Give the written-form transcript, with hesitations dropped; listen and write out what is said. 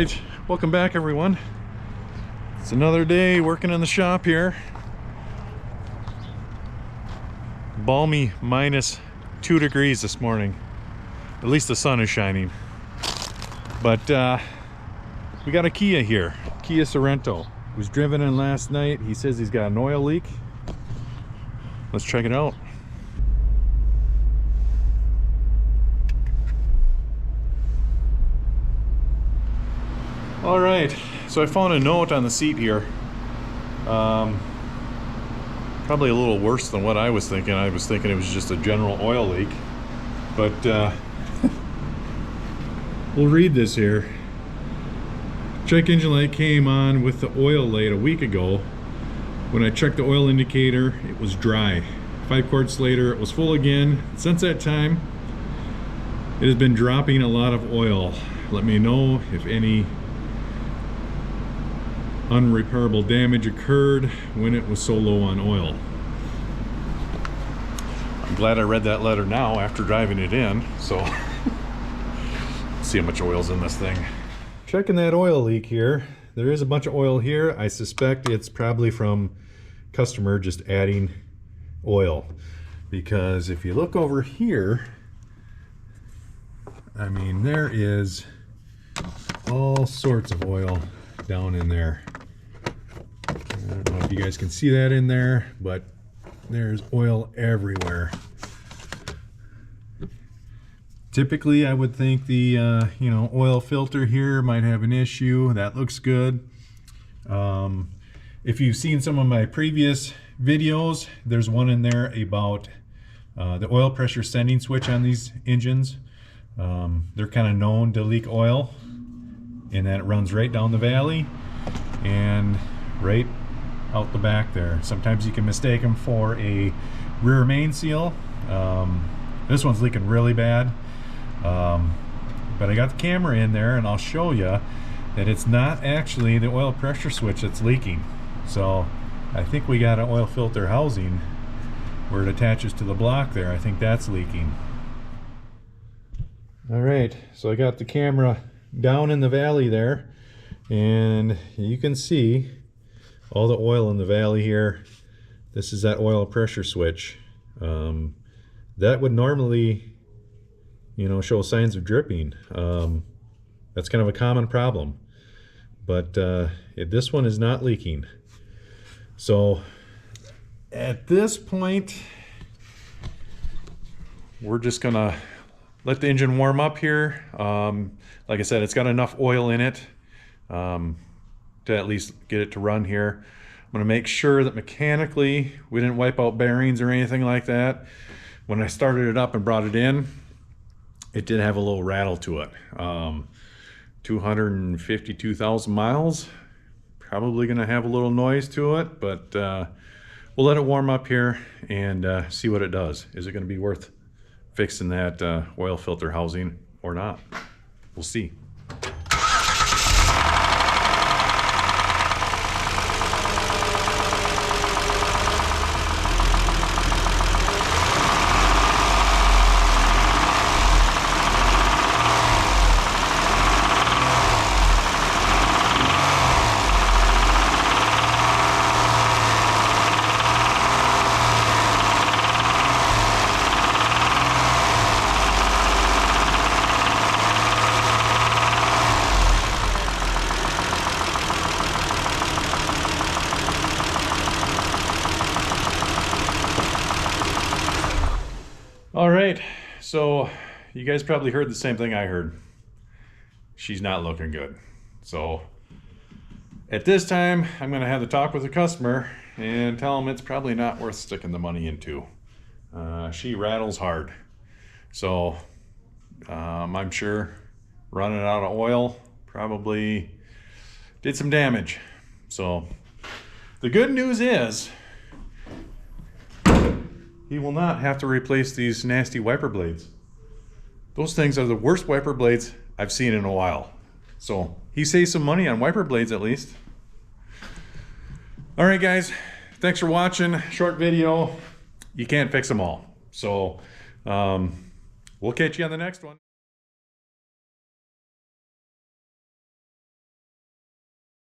right, welcome back everyone. It's another day working in the shop here. Balmy -2 degrees this morning. At least the sun is shining. But we got a Kia here, Kia Sorento. It was driven in last night. He says he's got an oil leak. Let's check it out. All right, so I found a note on the seat here. Probably a little worse than what I was thinking. I was thinking it was just a general oil leak, but we'll read this here. Check engine light came on with the oil light a week ago. When I checked the oil indicator, it was dry. 5 quarts later, it was full again. Since that time, it has been dropping a lot of oil. Let me know if any unrepairable damage occurred when it was so low on oil. I'm glad I read that letter now after driving it in, so let's see how much oil's in this thing. Checking that oil leak here. There is a bunch of oil here. I suspect it's probably from customer just adding oil, because if you look over here, I mean, there is all sorts of oil down in there. I don't know if you guys can see that in there, but there's oil everywhere. Typically, I would think the oil filter here might have an issue. That looks good. If you've seen some of my previous videos, there's one in there about the oil pressure sending switch on these engines. They're kind of known to leak oil, and that it runs right down the valley and right out the back there. Sometimes you can mistake them for a rear main seal. This one's leaking really bad, but I got the camera in there and I'll show you that it's not actually the oil pressure switch that's leaking. So I think we got an oil filter housing where it attaches to the block there. I think that's leaking. All right, so I got the camera down in the valley there, and you can see all the oil in the valley here. This is that oil pressure switch. That would normally, show signs of dripping. That's kind of a common problem, but this one is not leaking. So at this point, we're just gonna let the engine warm up here. Like I said, it's got enough oil in it to at least get it to run here. I'm gonna make sure that mechanically we didn't wipe out bearings or anything like that. When I started it up and brought it in, it did have a little rattle to it. 252,000 miles, probably gonna have a little noise to it, but we'll let it warm up here and see what it does. Is it gonna be worth fixing that oil filter housing or not? We'll see. All right, so you guys probably heard the same thing I heard. She's not looking good. So at this time, I'm gonna have to talk with the customer and tell them it's probably not worth sticking the money into. She rattles hard. So I'm sure running out of oil probably did some damage. So the good news is, he will not have to replace these nasty wiper blades. Those things are the worst wiper blades I've seen in a while. So he saves some money on wiper blades at least. All right, guys, thanks for watching. Short video. You can't fix them all. So we'll catch you on the next one.